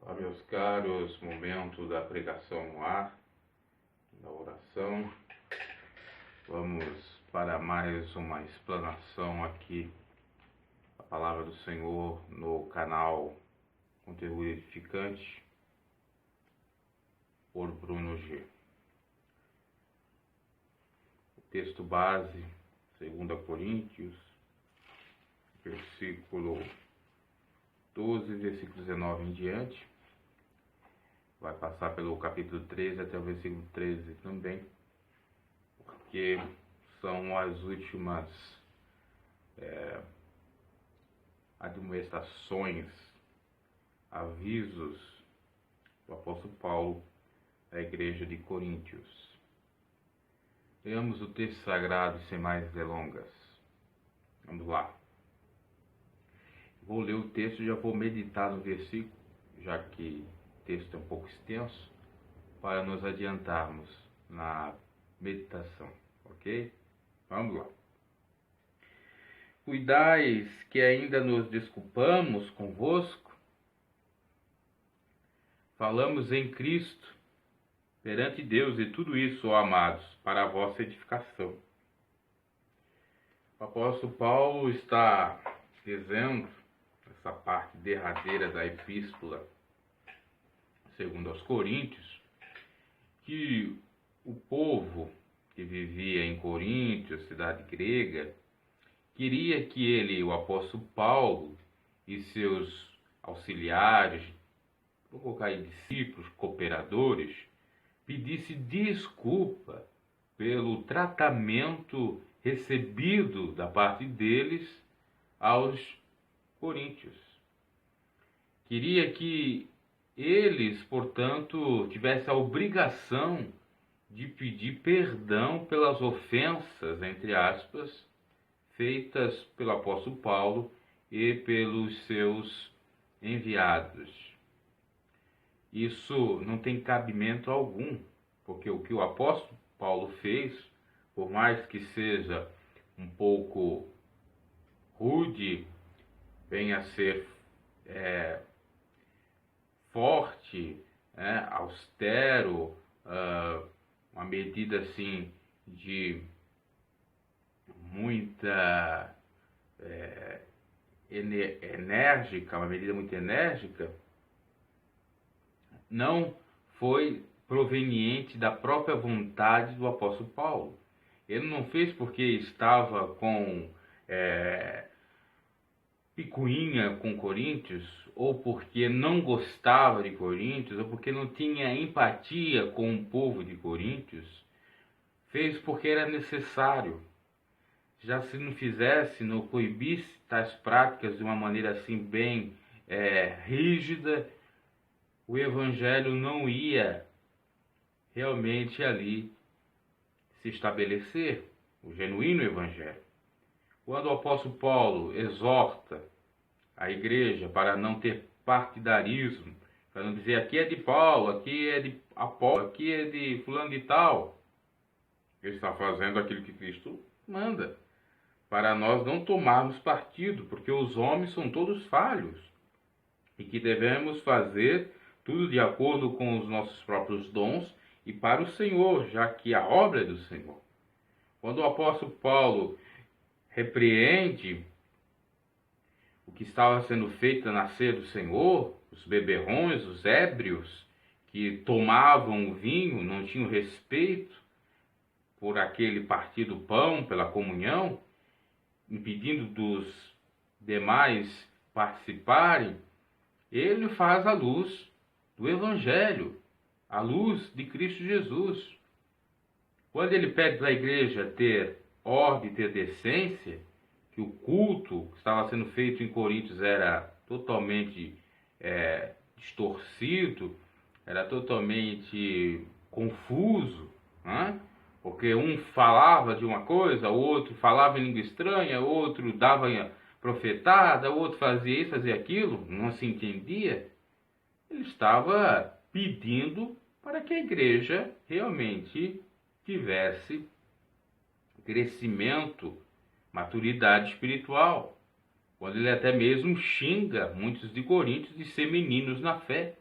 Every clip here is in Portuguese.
Olá, meus caros, momento da pregação no ar, da oração. Vamos para mais uma explanação aqui da Palavra do Senhor no canal Conteúdo Edificante por Bruno G. O texto base, 2 Coríntios, versículo 12, versículo 19 em diante. Vai passar pelo capítulo 13 até o versículo 13 também, porque são as últimas admoestações, avisos do apóstolo Paulo à igreja de Coríntios. Leamos o texto sagrado sem mais delongas. Vamos lá. Vou ler o texto e já vou meditar no versículo, já que o texto é um pouco extenso, para nos adiantarmos na meditação, ok? Vamos lá. Cuidais que ainda nos desculpamos convosco, falamos em Cristo, perante Deus, e tudo isso, ó amados, para a vossa edificação. O apóstolo Paulo está dizendo, essa parte derradeira da epístola, segundo aos Coríntios, que o povo que vivia em Coríntios, cidade grega, queria que ele, o apóstolo Paulo, e seus auxiliares, vou colocar aí discípulos, cooperadores, pedisse desculpa pelo tratamento recebido da parte deles aos coríntios. Queria que eles, portanto, tivessem a obrigação de pedir perdão pelas ofensas, entre aspas, feitas pelo apóstolo Paulo e pelos seus enviados. Isso não tem cabimento algum, porque o que o apóstolo Paulo fez, por mais que seja um pouco rude, venha a ser forte, austero, uma medida assim de muita enérgica, uma medida muito enérgica, não foi proveniente da própria vontade do apóstolo Paulo. Ele não fez porque estava com picuinha com Coríntios, ou porque não gostava de Coríntios, ou porque não tinha empatia com o povo de Coríntios. Fez porque era necessário. Já se não fizesse, não proibisse tais práticas de uma maneira assim bem rígida, o evangelho não ia realmente ali se estabelecer, o genuíno evangelho. Quando o apóstolo Paulo exorta a igreja para não ter partidarismo, para não dizer aqui é de Paulo, aqui é de Apolo, aqui é de fulano de tal, ele está fazendo aquilo que Cristo manda, para nós não tomarmos partido, porque os homens são todos falhos, e que devemos fazer tudo de acordo com os nossos próprios dons e para o Senhor, já que a obra é do Senhor. Quando o apóstolo Paulo repreende o que estava sendo feito na ceia do Senhor, os beberrões, os ébrios, que tomavam o vinho, não tinham respeito por aquele partir do pão, pela comunhão, impedindo dos demais participarem, ele faz a luz do Evangelho, a luz de Cristo Jesus. Quando ele pede para a igreja ter ordem, ter decência, que o culto que estava sendo feito em Coríntios era totalmente distorcido, era totalmente confuso, né? Porque um falava de uma coisa, o outro falava em língua estranha, o outro dava profetada, o outro fazia isso, fazia aquilo, não se entendia. Ele estava pedindo para que a igreja realmente tivesse crescimento, maturidade espiritual, quando ele até mesmo xinga muitos de Coríntios de ser meninos na fé.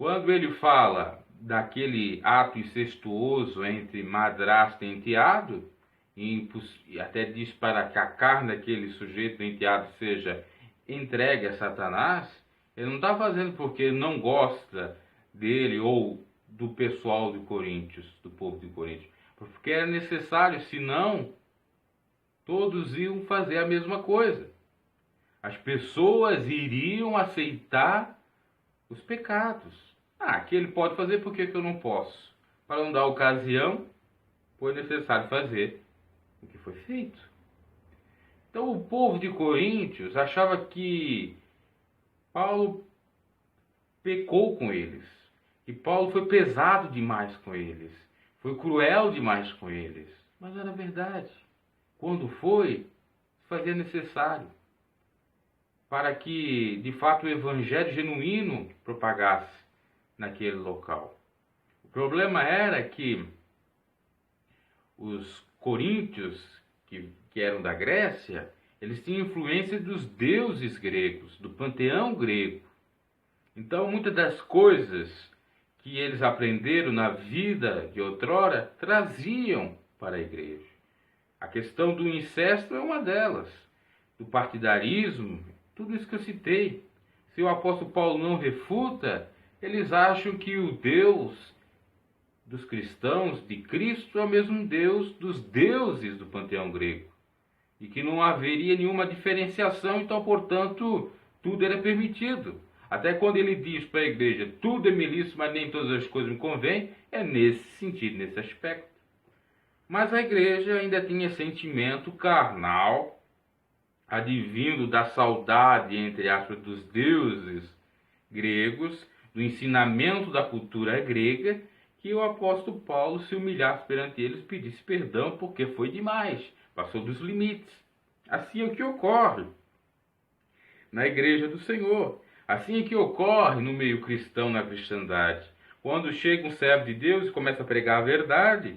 Quando ele fala daquele ato incestuoso entre madrasta e enteado, e até diz para que a carne daquele sujeito enteado seja entregue a Satanás, ele não está fazendo porque ele não gosta dele ou do pessoal de Coríntios, do povo de Coríntios, porque era necessário, senão todos iam fazer a mesma coisa. As pessoas iriam aceitar os pecados. Que ele pode fazer, por que eu não posso? Para não dar ocasião, foi necessário fazer o que foi feito. Então o povo de Coríntios achava que Paulo pecou com eles, que Paulo foi pesado demais com eles, foi cruel demais com eles. Mas era verdade. Quando foi, fazia necessário para que, de fato, o evangelho genuíno propagasse naquele local. O problema era que os coríntios, que eram da Grécia, eles tinham influência dos deuses gregos, do panteão grego. Então, muitas das coisas que eles aprenderam na vida de outrora, traziam para a igreja. A questão do incesto é uma delas, do partidarismo, tudo isso que eu citei. Se o apóstolo Paulo não refuta, eles acham que o Deus dos cristãos, de Cristo, é o mesmo Deus dos deuses do panteão grego. E que não haveria nenhuma diferenciação, então, portanto, tudo era permitido. Até quando ele diz para a igreja, tudo é me lícito, mas nem todas as coisas me convêm, é nesse sentido, nesse aspecto. Mas a igreja ainda tinha sentimento carnal, advindo da saudade, entre aspas, dos deuses gregos, do ensinamento da cultura grega, que o apóstolo Paulo se humilhasse perante eles e pedisse perdão, porque foi demais, passou dos limites. Assim é o que ocorre na igreja do Senhor. Assim é que ocorre no meio cristão, na cristandade. Quando chega um servo de Deus e começa a pregar a verdade,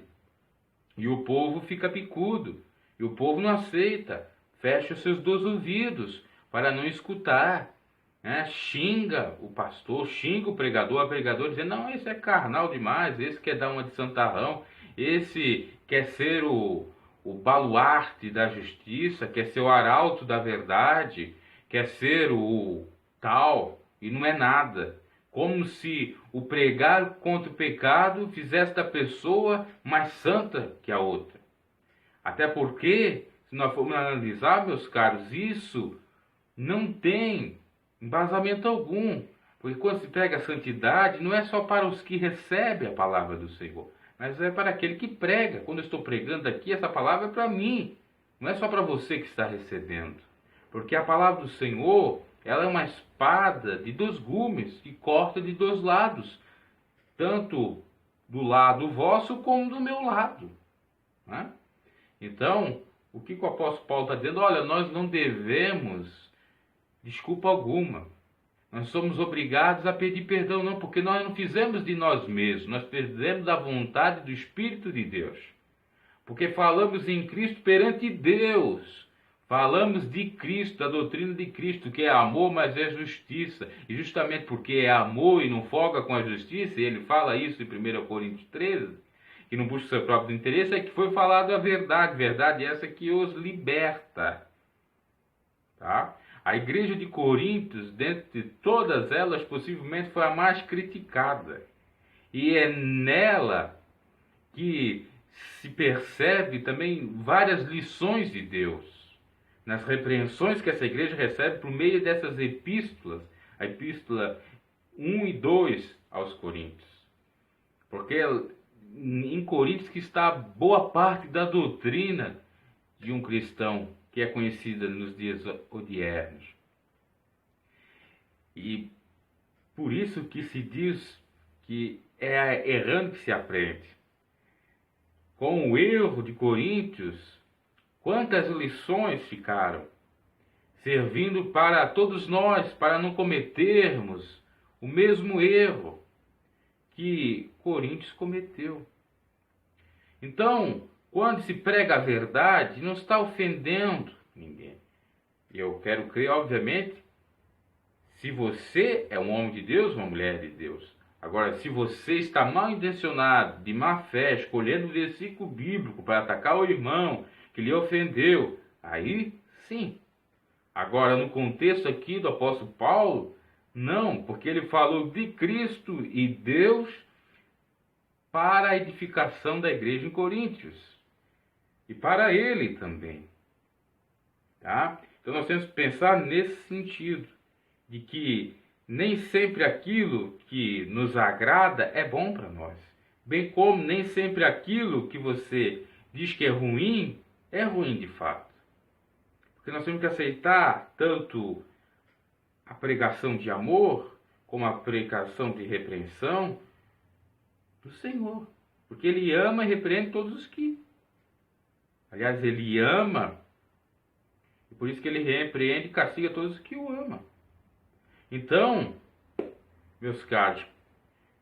e o povo fica picudo, e o povo não aceita, fecha os seus 2 ouvidos para não escutar, né? Xinga o pastor, xinga o pregador, a pregador dizendo, não, esse é carnal demais, esse quer dar uma de santarrão, esse quer ser o baluarte da justiça, quer ser o arauto da verdade, quer ser o tal, e não é nada. Como se o pregar contra o pecado fizesse da pessoa mais santa que a outra. Até porque, se nós formos analisar, meus caros, isso não tem embasamento algum. Porque quando se prega a santidade, não é só para os que recebem a palavra do Senhor, mas é para aquele que prega. Quando eu estou pregando aqui, essa palavra é para mim. Não é só para você que está recebendo. Porque a palavra do Senhor, ela é uma espada de 2 gumes que corta de 2 lados. Tanto do lado vosso como do meu lado. Né? Então, o que o apóstolo Paulo está dizendo? Olha, nós não devemos desculpa alguma. Nós somos obrigados a pedir perdão, não, porque nós não fizemos de nós mesmos, nós fizemos da vontade do Espírito de Deus. Porque falamos em Cristo perante Deus. Falamos de Cristo, da doutrina de Cristo, que é amor, mas é justiça. E justamente porque é amor e não folga com a justiça, e ele fala isso em 1 Coríntios 13, que não busca o seu próprio interesse, é que foi falado a verdade. Verdade essa que os liberta. Tá? A igreja de Coríntios, dentre todas elas, possivelmente foi a mais criticada. E é nela que se percebe também várias lições de Deus, nas repreensões que essa igreja recebe por meio dessas epístolas, a epístola 1 e 2 aos Coríntios. Porque em Coríntios que está boa parte da doutrina de um cristão, que é conhecida nos dias odiernos. E por isso que se diz que é errando que se aprende. Com o erro de Coríntios, quantas lições ficaram, servindo para todos nós, para não cometermos o mesmo erro que Coríntios cometeu. Então, quando se prega a verdade, não está ofendendo ninguém. Eu quero crer, obviamente, se você é um homem de Deus, uma mulher de Deus. Agora, se você está mal intencionado, de má fé, escolhendo o versículo bíblico para atacar o irmão que lhe ofendeu, aí sim. Agora, no contexto aqui do apóstolo Paulo, não, porque ele falou de Cristo e Deus para a edificação da igreja em Coríntios. E para ele também. Tá? Então nós temos que pensar nesse sentido, de que nem sempre aquilo que nos agrada é bom para nós. Bem como nem sempre aquilo que você diz que é ruim de fato. Porque nós temos que aceitar tanto a pregação de amor, como a pregação de repreensão do Senhor. Porque Ele ama e repreende todos os que. Aliás, Ele ama, e por isso que Ele repreende e castiga todos os que o amam. Então, meus caros,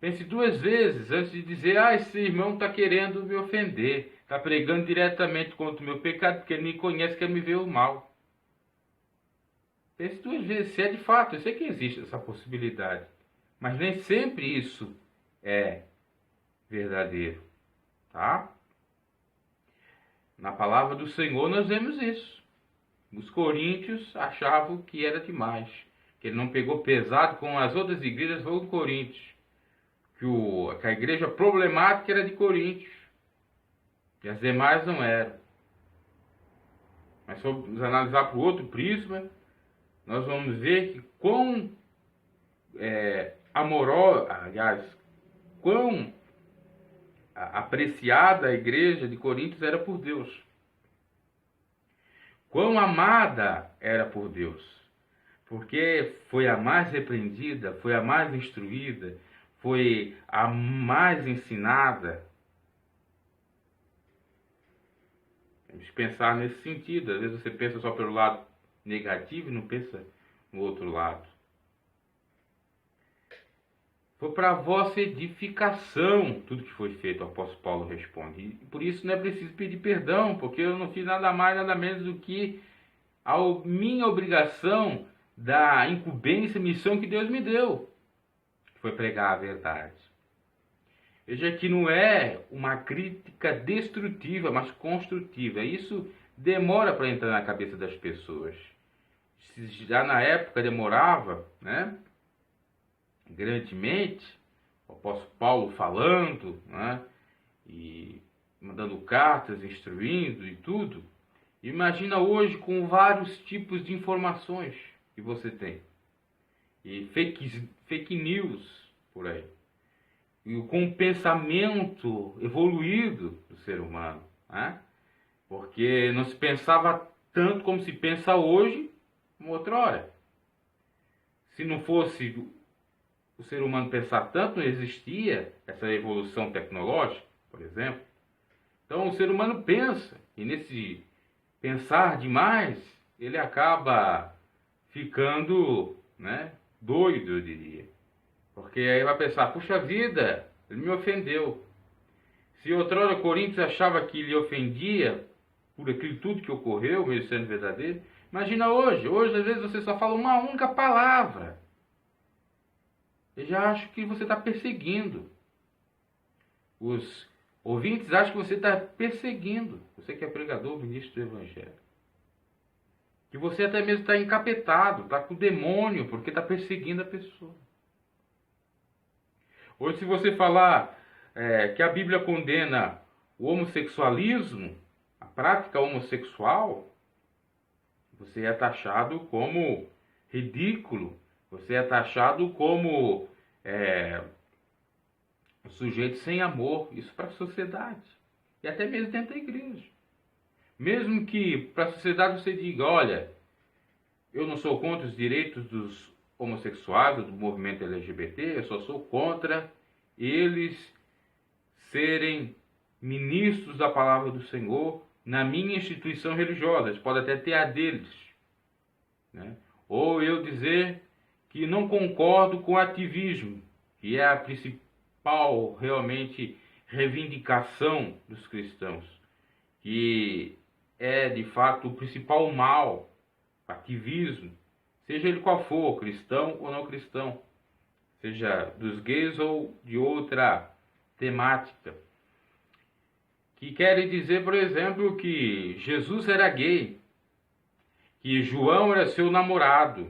pense duas vezes antes de dizer: esse irmão está querendo me ofender, está pregando diretamente contra o meu pecado, porque ele me conhece, quer me ver o mal. Pense duas vezes se é de fato. Eu sei que existe essa possibilidade, mas nem sempre isso é verdadeiro, tá? Na palavra do Senhor nós vemos isso. Os coríntios achavam que era demais, que ele não pegou pesado com as outras igrejas, foi o Coríntios, que a igreja problemática era de Coríntios e as demais não eram. Mas se formos analisar por outro prisma, nós vamos ver que quão quão apreciada a igreja de Coríntios era por Deus. Quão amada era por Deus. Porque foi a mais repreendida, foi a mais instruída, foi a mais ensinada. Temos que pensar nesse sentido. Às vezes você pensa só pelo lado negativo e não pensa no outro lado. Foi para a vossa edificação tudo que foi feito, o apóstolo Paulo responde. E por isso não é preciso pedir perdão, porque eu não fiz nada mais, nada menos do que a minha obrigação da incumbência, missão que Deus me deu, que foi pregar a verdade. Veja que não é uma crítica destrutiva, mas construtiva. Isso demora para entrar na cabeça das pessoas. Já na época demorava, né? Grandemente, o apóstolo Paulo falando, né? E mandando cartas, instruindo e tudo. Imagina hoje com vários tipos de informações que você tem. E fake news por aí. E com o pensamento evoluído do ser humano, né? Porque não se pensava tanto como se pensa hoje, como outrora. Se não fosse o ser humano pensar tanto, não existia essa evolução tecnológica, por exemplo. Então o ser humano pensa, e nesse pensar demais, ele acaba ficando, né, doido, eu diria. Porque aí vai pensar: puxa vida, ele me ofendeu. Se outrora Coríntios achava que ele ofendia por aquilo tudo que ocorreu, mesmo sendo verdadeiro, imagina hoje. Hoje, às vezes, você só fala uma única palavra. Eu já acho que você está perseguindo. Os ouvintes acham que você está perseguindo. Você que é pregador, ministro do Evangelho. Que você até mesmo está encapetado, está com o demônio, porque está perseguindo a pessoa. Hoje, se você falar que a Bíblia condena o homossexualismo, a prática homossexual, você é taxado como ridículo, você é taxado como um sujeito sem amor. Isso para a sociedade, e até mesmo dentro da igreja. Mesmo que para a sociedade você diga: olha, eu não sou contra os direitos dos homossexuais, do movimento LGBT, eu só sou contra eles serem ministros da palavra do Senhor na minha instituição religiosa. Eles podem até ter a deles, né? Ou eu dizer que não concordo com o ativismo, que é a principal, realmente, reivindicação dos cristãos, que é, de fato, o principal mal, o ativismo, seja ele qual for, cristão ou não cristão, seja dos gays ou de outra temática, que querem dizer, por exemplo, que Jesus era gay, que João era seu namorado,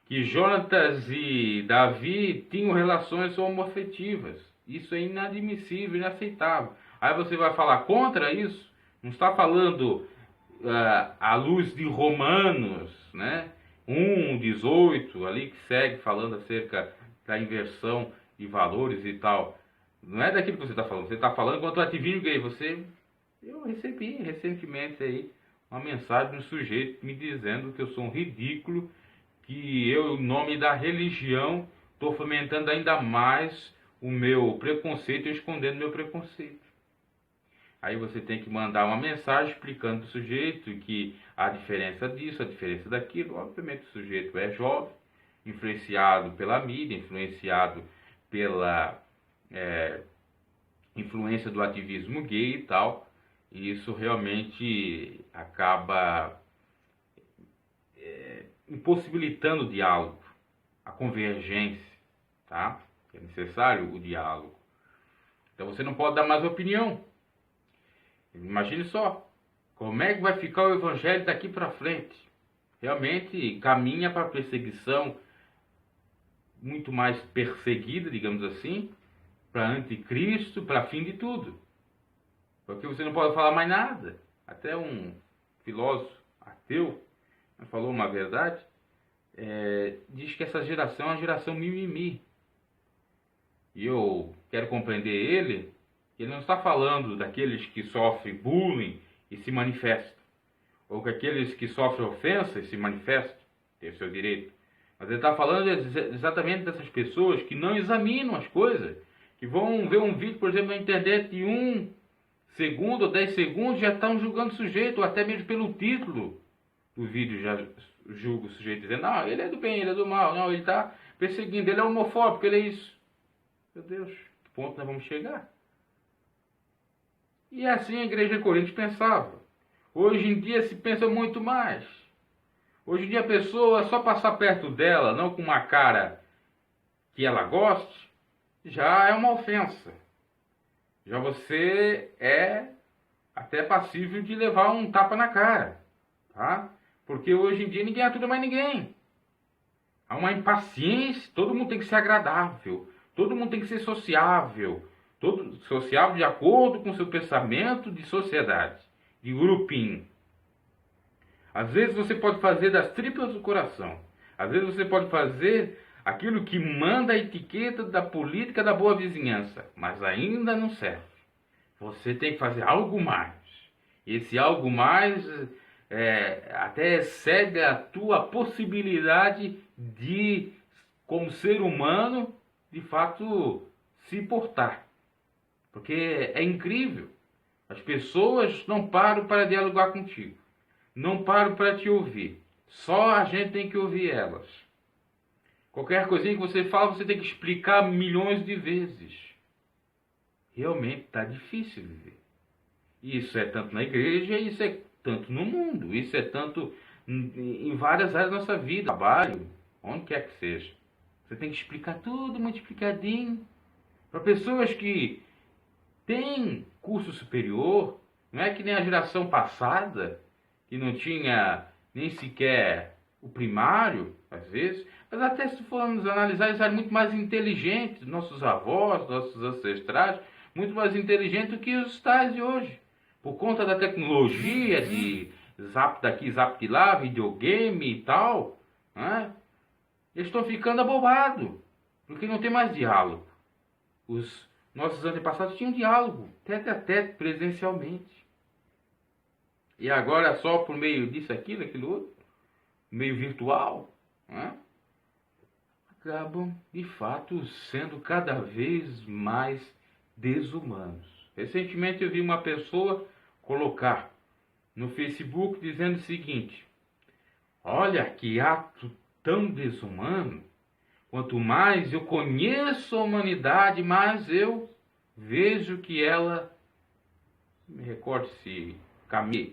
que Jonatas e Davi tinham relações homoafetivas. Isso é inadmissível, inaceitável. Aí você vai falar contra isso? Não está falando à luz de Romanos, né? 1:18, ali que segue falando acerca da inversão de valores e tal. Não é daquilo que você está falando. Você está falando quanto ao ativismo gay. Eu recebi recentemente aí uma mensagem de um sujeito me dizendo que eu sou um ridículo, que eu, em nome da religião, estou fomentando ainda mais o meu preconceito e escondendo meu preconceito. Aí você tem que mandar uma mensagem explicando ao sujeito que a diferença disso, a diferença daquilo. Obviamente o sujeito é jovem, influenciado pela mídia, influenciado pela influência do ativismo gay e tal. E isso realmente acaba impossibilitando o diálogo, a convergência, tá? É necessário o diálogo. Então você não pode dar mais opinião. Imagine só, como é que vai ficar o evangelho daqui para frente? Realmente caminha para perseguição, muito mais perseguida, digamos assim, para anticristo, para fim de tudo. Porque você não pode falar mais nada. Até um filósofo ateu falou uma verdade, diz que essa geração é uma geração mimimi. E eu quero compreender ele não está falando daqueles que sofrem bullying e se manifestam, ou que aqueles que sofrem ofensa e se manifestam, tem o seu direito. Mas ele está falando exatamente dessas pessoas que não examinam as coisas, que vão ver um vídeo, por exemplo, na internet de 1 segundo ou 10 segundos, já estão julgando o sujeito, ou até mesmo pelo título do vídeo já julga o sujeito, dizendo, não, ele é do bem, ele é do mal, não, ele está perseguindo, ele é homofóbico, ele é isso. Meu Deus, que ponto nós vamos chegar? E assim a igreja de Corinto pensava. Hoje em dia se pensa muito mais. Hoje em dia a pessoa só passar perto dela, não com uma cara que ela goste, já é uma ofensa. Já você é até passível de levar um tapa na cara, tá? Porque hoje em dia ninguém atura mais ninguém. Há uma impaciência, todo mundo tem que ser agradável, todo mundo tem que ser sociável, todo sociável de acordo com o seu pensamento de sociedade, de grupinho. Às vezes você pode fazer das tripas do coração, às vezes você pode fazer aquilo que manda a etiqueta da política da boa vizinhança, mas ainda não serve. Você tem que fazer algo mais. Esse algo mais até excede a tua possibilidade de, como ser humano, de fato se portar. Porque é incrível. As pessoas não param para dialogar contigo. Não param para te ouvir. Só a gente tem que ouvir elas. Qualquer coisinha que você fala, você tem que explicar milhões de vezes. Realmente está difícil viver. Isso é tanto na igreja, isso é tanto no mundo, isso é tanto em várias áreas da nossa vida, trabalho, onde quer que seja. Você tem que explicar tudo muito explicadinho. Para pessoas que têm curso superior, não é que nem a geração passada, que não tinha nem sequer o primário, às vezes, mas até se formos analisar, eles eram muito mais inteligentes, nossos avós, nossos ancestrais, muito mais inteligentes do que os tais de hoje. Por conta da tecnologia, de zap daqui, zap de lá, videogame e tal, né? Eles estão ficando abobados, porque não tem mais diálogo. Os nossos antepassados tinham diálogo, tete a tete, presencialmente. E agora só por meio disso, aquilo outro, meio virtual, né? Acabam, de fato, sendo cada vez mais desumanos. Recentemente eu vi uma pessoa colocar no Facebook dizendo o seguinte: olha que ato tão desumano, quanto mais eu conheço a humanidade, mais eu vejo que ela, me recordo se Camus,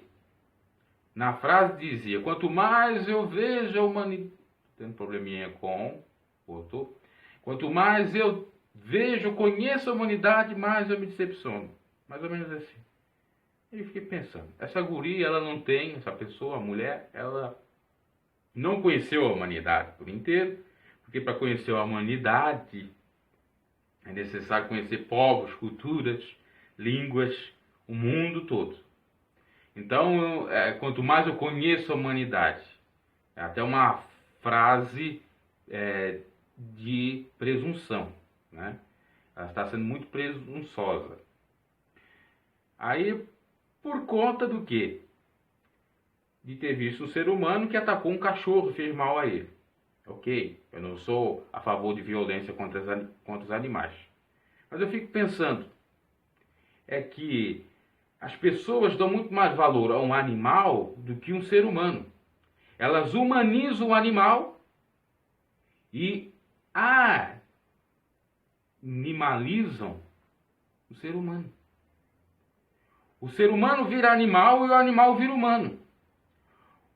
na frase dizia, quanto mais eu vejo a humanidade, tendo probleminha com o autor, Quanto mais eu vejo, conheço a humanidade, mais eu me decepciono. Mais ou menos assim. E eu fiquei pensando, essa guria, ela não tem, essa pessoa, a mulher, ela não conheceu a humanidade por inteiro, porque para conhecer a humanidade é necessário conhecer povos, culturas, línguas, o mundo todo. Então, quanto mais eu conheço a humanidade, é até uma frase de presunção, né? Ela está sendo muito presunçosa. Aí, por conta do quê? De ter visto um ser humano que atacou um cachorro e fez mal a ele. Ok, eu não sou a favor de violência contra os animais. Mas eu fico pensando, é que as pessoas dão muito mais valor a um animal do que um ser humano. Elas humanizam o animal e animalizam o ser humano. O ser humano vira animal e o animal vira humano.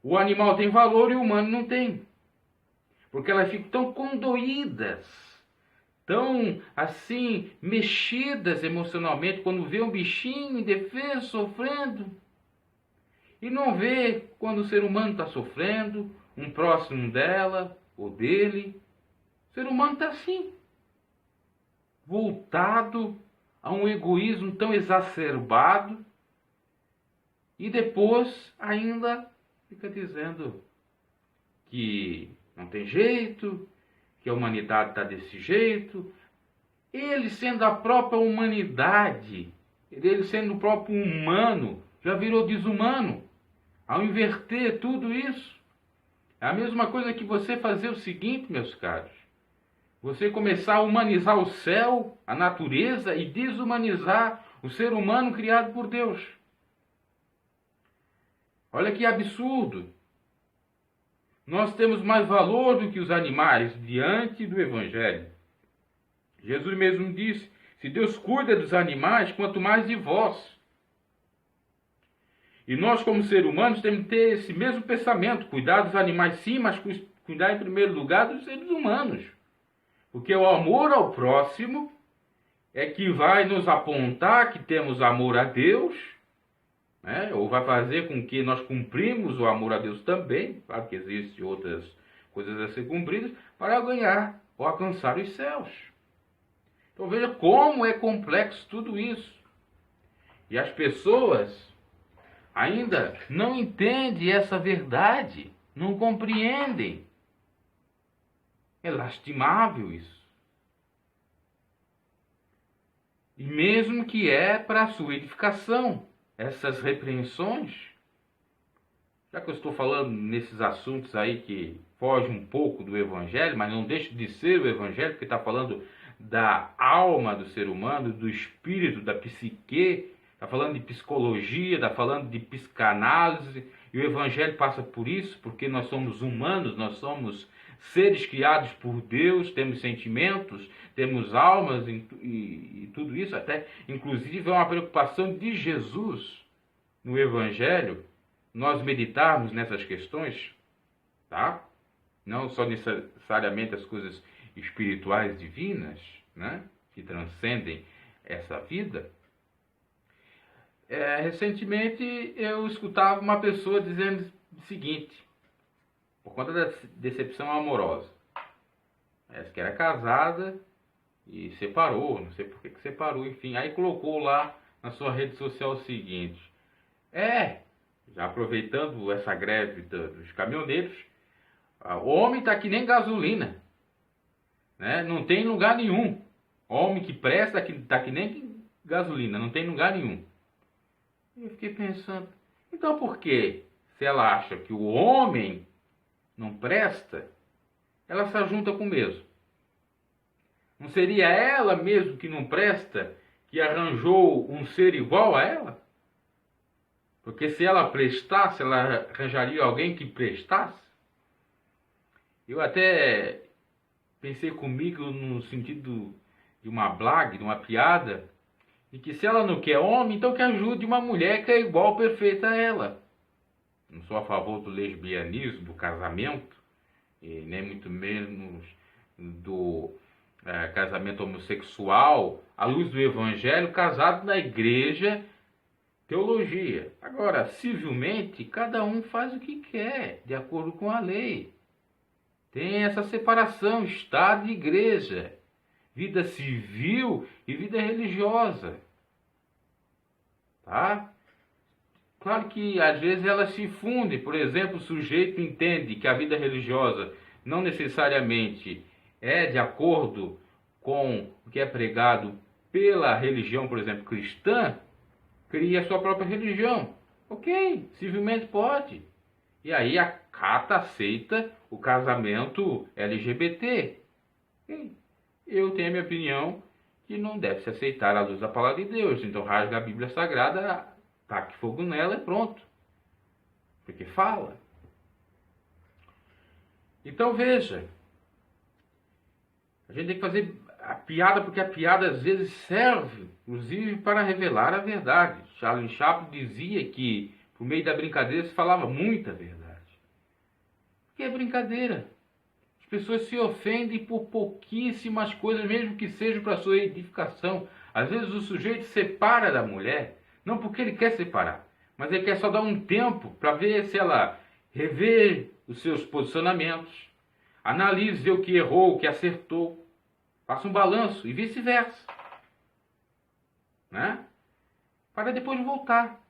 O animal tem valor e o humano não tem. Porque elas ficam tão condoídas, tão assim, mexidas emocionalmente quando vê um bichinho indefeso sofrendo. E não vê quando o ser humano está sofrendo, um próximo dela ou dele. O ser humano está assim, voltado a um egoísmo tão exacerbado. E depois ainda fica dizendo que não tem jeito, que a humanidade está desse jeito. Ele sendo a própria humanidade, ele sendo o próprio humano, já virou desumano. Ao inverter tudo isso, é a mesma coisa que você fazer o seguinte, meus caros. Você começar a humanizar o céu, a natureza e desumanizar o ser humano criado por Deus. Olha que absurdo. Nós temos mais valor do que os animais diante do Evangelho. Jesus mesmo disse, se Deus cuida dos animais, quanto mais de vós. E nós, como seres humanos, temos que ter esse mesmo pensamento, cuidar dos animais sim, mas cuidar em primeiro lugar dos seres humanos. Porque o amor ao próximo é que vai nos apontar que temos amor a Deus, né? Ou vai fazer com que nós cumprimos o amor a Deus também, claro que existem outras coisas a ser cumpridas, para ganhar ou alcançar os céus. Então veja como é complexo tudo isso. E as pessoas ainda não entendem essa verdade, não compreendem. É lastimável isso. E mesmo que é para a sua edificação, essas repreensões, já que eu estou falando nesses assuntos aí que fogem um pouco do Evangelho, mas não deixa de ser o Evangelho, porque está falando da alma do ser humano, do espírito, da psique, está falando de psicologia, está falando de psicanálise, e o Evangelho passa por isso, porque nós somos humanos, nós somos seres criados por Deus, temos sentimentos, temos almas e tudo isso, até inclusive é uma preocupação de Jesus no Evangelho, nós meditarmos nessas questões, tá? Não só necessariamente as coisas espirituais divinas, né? Que transcendem essa vida. Recentemente eu escutava uma pessoa dizendo o seguinte, por conta da decepção amorosa. Essa que era casada e separou, não sei por que separou, enfim. Aí colocou lá na sua rede social o seguinte, já aproveitando essa greve dos caminhoneiros, o homem está que nem gasolina, né? Não tem lugar nenhum. Homem que presta está que nem gasolina, não tem lugar nenhum. Eu fiquei pensando, então por que, se ela acha que o homem não presta, ela se junta com o mesmo? Não seria ela mesmo que não presta, que arranjou um ser igual a ela? Porque se ela prestasse, ela arranjaria alguém que prestasse? Eu até pensei comigo no sentido de uma blague, de uma piada, de que se ela não quer homem, então que ajude uma mulher que é igual, perfeita a ela. Não sou a favor do lesbianismo, do casamento, e nem muito menos casamento homossexual, à luz do Evangelho, casado na igreja, teologia. Agora, civilmente, cada um faz o que quer, de acordo com a lei. Tem essa separação, Estado e igreja, vida civil e vida religiosa. Tá? Claro que às vezes elas se fundem. Por exemplo, o sujeito entende que a vida religiosa não necessariamente é de acordo com o que é pregado pela religião, por exemplo, cristã, cria a sua própria religião. Ok, civilmente pode. E aí acata, aceita o casamento LGBT. Ok. Eu tenho a minha opinião que não deve se aceitar à luz da palavra de Deus. Então rasga a Bíblia Sagrada, taque fogo nela e pronto. Porque fala. Então veja, a gente tem que fazer a piada, porque a piada às vezes serve, inclusive, para revelar a verdade. Charles Chaplin dizia que, por meio da brincadeira, se falava muita verdade. Porque é brincadeira. As pessoas se ofendem por pouquíssimas coisas, mesmo que seja para sua edificação. Às vezes o sujeito separa da mulher, não porque ele quer separar, mas ele quer só dar um tempo para ver se ela rever os seus posicionamentos, analise o que errou, o que acertou, faça um balanço e vice-versa, né? Para depois voltar.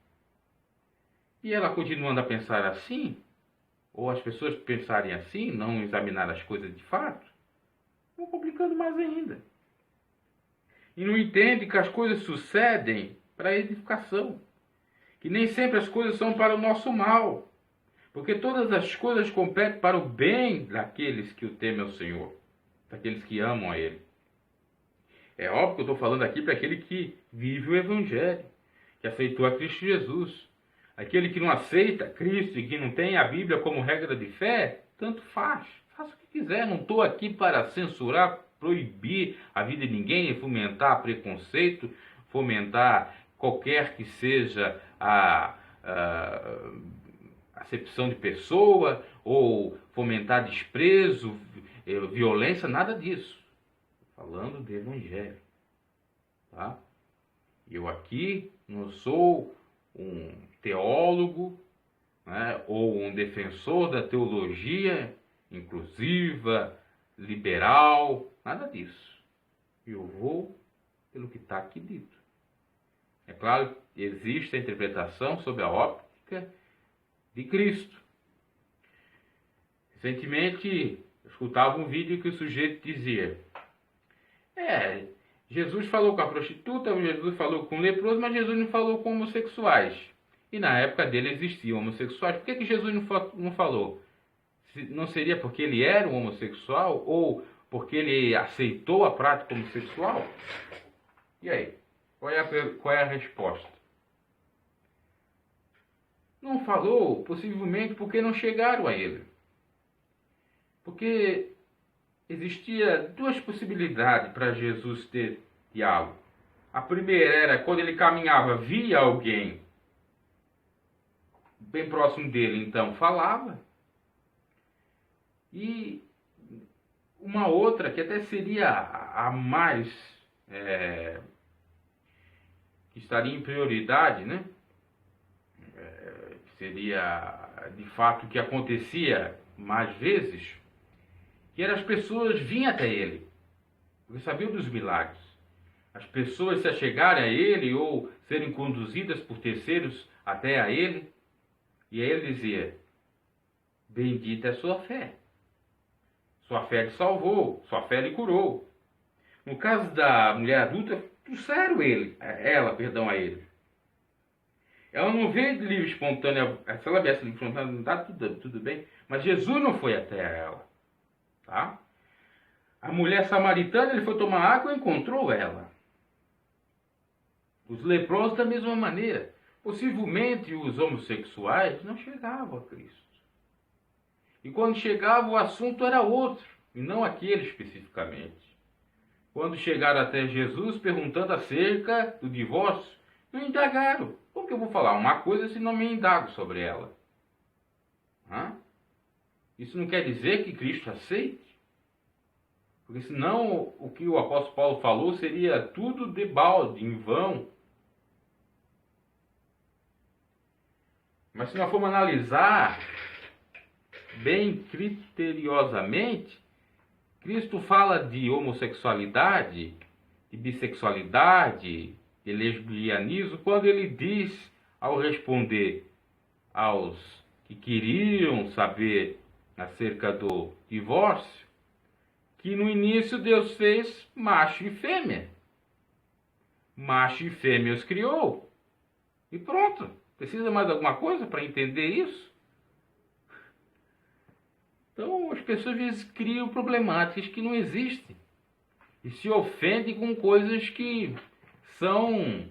E ela continuando a pensar assim, ou as pessoas pensarem assim, não examinar as coisas de fato, vão complicando mais ainda. E não entende que as coisas sucedem para a edificação, que nem sempre as coisas são para o nosso mal, porque todas as coisas competem para o bem daqueles que o temem ao Senhor, daqueles que amam a Ele. É óbvio que eu estou falando aqui para aquele que vive o Evangelho, que aceitou a Cristo Jesus. Aquele que não aceita Cristo e que não tem a Bíblia como regra de fé, tanto faz. Faça o que quiser, não estou aqui para censurar, proibir a vida de ninguém, fomentar preconceito, fomentar qualquer que seja a acepção de pessoa, ou fomentar desprezo, violência, nada disso. Falando do Evangelho. Tá? Eu aqui não sou um teólogo, né, ou um defensor da teologia inclusiva, liberal, nada disso. Eu vou pelo que está aqui dito. É claro que existe a interpretação sob a óptica de Cristo. Recentemente, eu escutava um vídeo que o sujeito dizia: Jesus falou com a prostituta, Jesus falou com o leproso, mas Jesus não falou com homossexuais. E na época dele existiam homossexuais. Por que Jesus não falou? Não seria porque ele era um homossexual ou porque ele aceitou a prática homossexual? E aí? Qual é a resposta? Não falou, possivelmente porque não chegaram a ele. Porque existia duas possibilidades para Jesus ter diálogo. A primeira era quando ele caminhava, via alguém bem próximo dele, então falava. E uma outra, que até seria a mais, que estaria em prioridade, né? Seria de fato o que acontecia mais vezes, que era as pessoas vinham até ele, porque sabiam dos milagres. As pessoas se achegarem a ele ou serem conduzidas por terceiros até a ele, e aí ele dizia: bendita é a sua fé. Sua fé lhe salvou, sua fé lhe curou. No caso da mulher adulta, trouxeram ela a ele. Ela não veio de livre espontânea. Se ela viesse de livre espontânea, não está tudo bem. Mas Jesus não foi até ela. Tá? A mulher samaritana, ele foi tomar água e encontrou ela. Os leprosos da mesma maneira. Possivelmente os homossexuais não chegavam a Cristo. E quando chegava, o assunto era outro, e não aquele especificamente. Quando chegaram até Jesus perguntando acerca do divórcio, não indagaram. Como que eu vou falar uma coisa se não me indago sobre ela? Isso não quer dizer que Cristo aceite. Porque senão o que o apóstolo Paulo falou seria tudo debalde, em vão. Mas se nós formos analisar bem criteriosamente, Cristo fala de homossexualidade, de bissexualidade, de lesbianismo, quando ele diz, ao responder aos que queriam saber acerca do divórcio, que no início Deus fez macho e fêmea. Macho e fêmea os criou. E pronto. Precisa mais alguma coisa para entender isso? Então as pessoas às vezes criam problemáticas que não existem. E se ofendem com coisas que são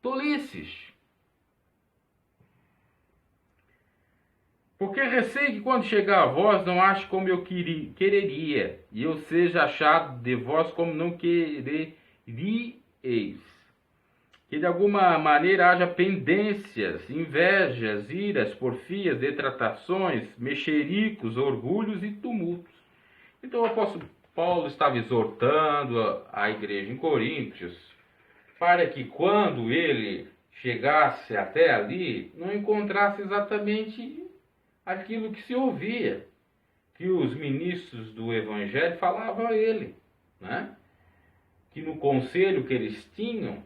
tolices. Porque receio que quando chegar a vós não ache como eu quereria, e eu seja achado de vós como não quereríeis. Que de alguma maneira haja pendências, invejas, iras, porfias, detratações, mexericos, orgulhos e tumultos. Então o apóstolo Paulo estava exortando a igreja em Coríntios para que quando ele chegasse até ali, não encontrasse exatamente aquilo que se ouvia, que os ministros do evangelho falavam a ele, né? Que no conselho que eles tinham,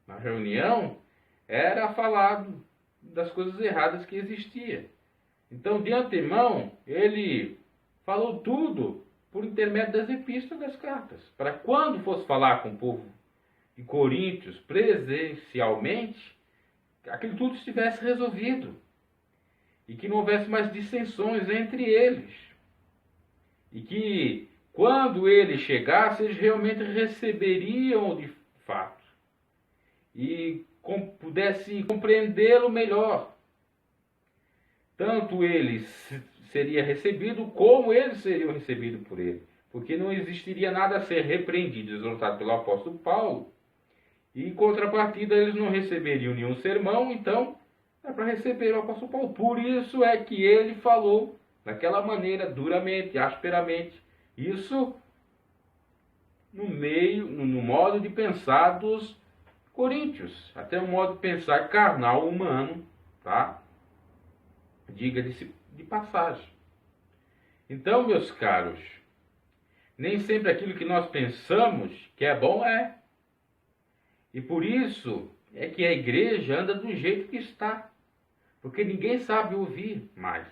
na reunião, era falado das coisas erradas que existiam. Então, de antemão, ele falou tudo por intermédio das epístolas, das cartas, para quando fosse falar com o povo de Coríntios presencialmente, aquilo tudo estivesse resolvido e que não houvesse mais dissensões entre eles. E que, quando ele chegasse, eles realmente receberiam de fato e pudesse compreendê-lo melhor. Tanto ele seria recebido, como eles seriam recebidos por ele. Porque não existiria nada a ser repreendido, exortado pelo apóstolo Paulo. E, em contrapartida, eles não receberiam nenhum sermão, então é para receber o apóstolo Paulo. Por isso é que ele falou daquela maneira, duramente, asperamente. Isso no modo de pensar dos coríntios. Até um modo de pensar carnal, humano, tá? Diga-se de passagem. Então, meus caros, nem sempre aquilo que nós pensamos que é bom é. E por isso é que a igreja anda do jeito que está. Porque ninguém sabe ouvir mais.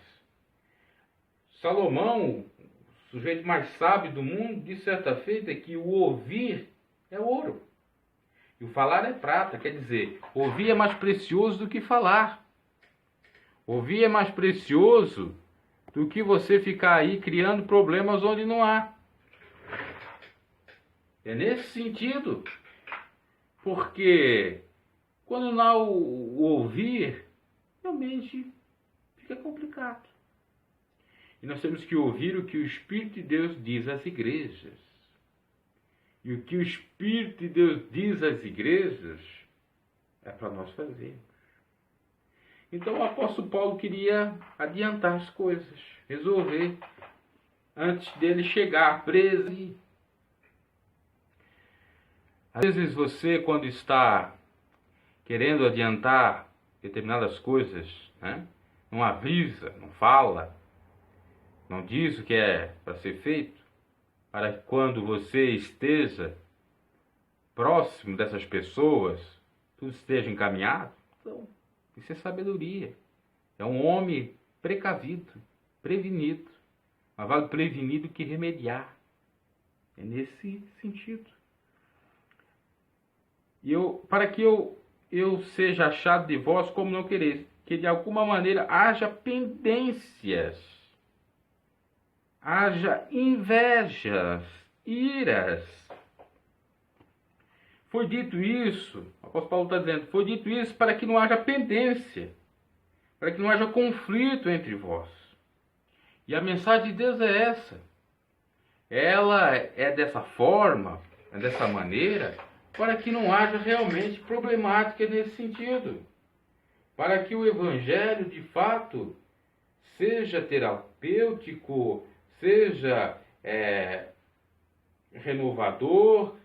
Salomão, o sujeito mais sábio do mundo, disse certa feita que o ouvir é ouro. E o falar é prata. Quer dizer, ouvir é mais precioso do que falar. Ouvir é mais precioso do que você ficar aí criando problemas onde não há. É nesse sentido. Porque quando não há o ouvir, realmente fica complicado. E nós temos que ouvir o que o Espírito de Deus diz às igrejas. E o que o Espírito de Deus diz às igrejas é para nós fazermos. Então o apóstolo Paulo queria adiantar as coisas, resolver, antes dele chegar preso. Às vezes você, quando está querendo adiantar determinadas coisas, né, não avisa, não fala, não diz o que é para ser feito, para que quando você esteja próximo dessas pessoas, tudo esteja encaminhado. Então, isso é sabedoria. É um homem precavido, prevenido. Mas vale prevenido que remediar. É nesse sentido. E para que eu seja achado de vós como não quereis, que de alguma maneira haja pendências, haja invejas, iras. Foi dito isso, o apóstolo Paulo está dizendo, foi dito isso para que não haja pendência, para que não haja conflito entre vós. E a mensagem de Deus é essa. Ela é dessa forma, é dessa maneira, para que não haja realmente problemática nesse sentido. Para que o Evangelho, de fato, seja terapêutico, seja renovador,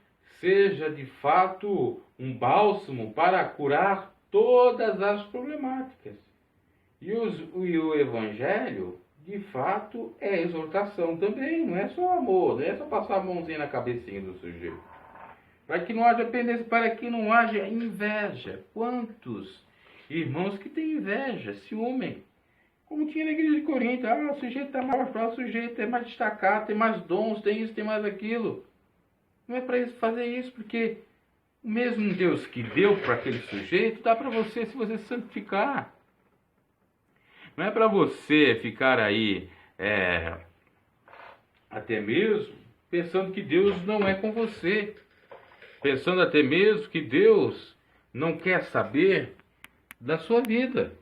seja de fato um bálsamo para curar todas as problemáticas. E o Evangelho, de fato, é exortação também, não é só amor, não é só passar a mãozinha na cabecinha do sujeito. Para que não haja pendência, para que não haja inveja. Quantos irmãos que têm inveja, ciúme, como tinha na igreja de Corinto, o sujeito está mais próximo, o sujeito é mais destacado, tem mais dons, tem isso, tem mais aquilo. Não é para isso fazer isso, porque o mesmo Deus que deu para aquele sujeito, dá para você se você santificar. Não é para você ficar aí até mesmo pensando que Deus não é com você. Pensando até mesmo que Deus não quer saber da sua vida.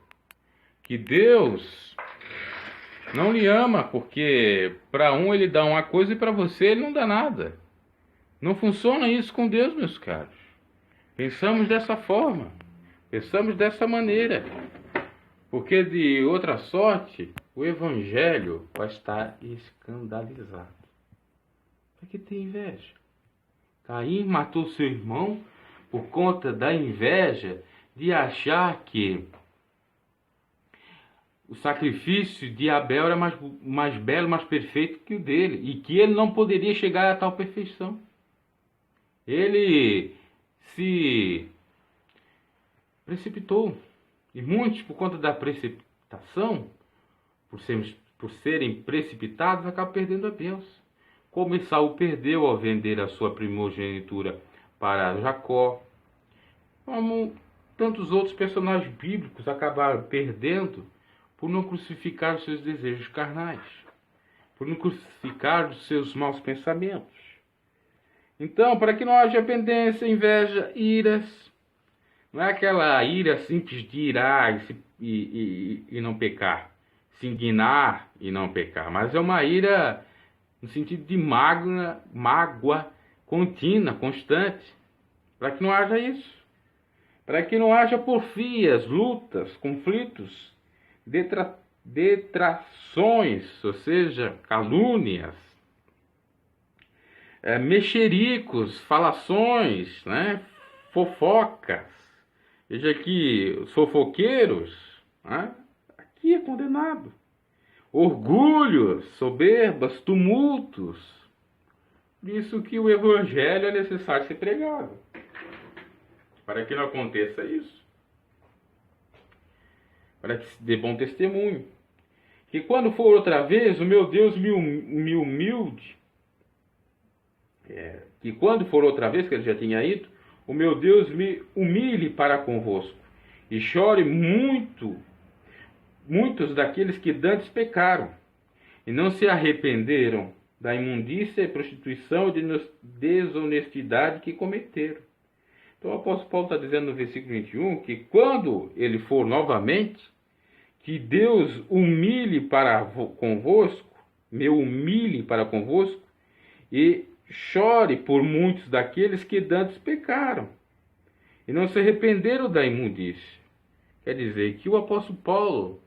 Que Deus não lhe ama, porque para um ele dá uma coisa e para você ele não dá nada. Não funciona isso com Deus, meus caros. Pensamos dessa forma. Pensamos dessa maneira. Porque de outra sorte, o Evangelho vai estar escandalizado. Para que tem inveja? Caim matou seu irmão por conta da inveja de achar que o sacrifício de Abel era mais belo, mais perfeito que o dele, e que ele não poderia chegar a tal perfeição. Ele se precipitou. E muitos, por conta da precipitação, por serem precipitados, acabam perdendo a bênção. Como Esaú perdeu ao vender a sua primogenitura para Jacó, como tantos outros personagens bíblicos acabaram perdendo por não crucificar os seus desejos carnais, por não crucificar os seus maus pensamentos. Então, para que não haja pendência, inveja, iras, não é aquela ira simples de irar e não pecar, se indignar e não pecar, mas é uma ira no sentido de mágoa contínua, constante, para que não haja isso, para que não haja porfias, lutas, conflitos, detrações, ou seja, calúnias, mexericos, falações, né? Fofocas. Veja aqui, os fofoqueiros, né? Aqui é condenado. Orgulhos, soberbas, tumultos. Por isso que o Evangelho é necessário ser pregado, para que não aconteça isso, para que se dê bom testemunho. Que quando for outra vez, o meu Deus me humilde, que quando for outra vez, que ele já tinha ido, o meu Deus me humilhe para convosco, e chore muitos daqueles que dantes pecaram, e não se arrependeram da imundícia e prostituição e de desonestidade que cometeram. Então o apóstolo Paulo está dizendo no versículo 21 que quando ele for novamente, que Deus humilhe para convosco, me humilhe para convosco, e chore por muitos daqueles que dantes pecaram, e não se arrependeram da imundícia. Quer dizer que o apóstolo Paulo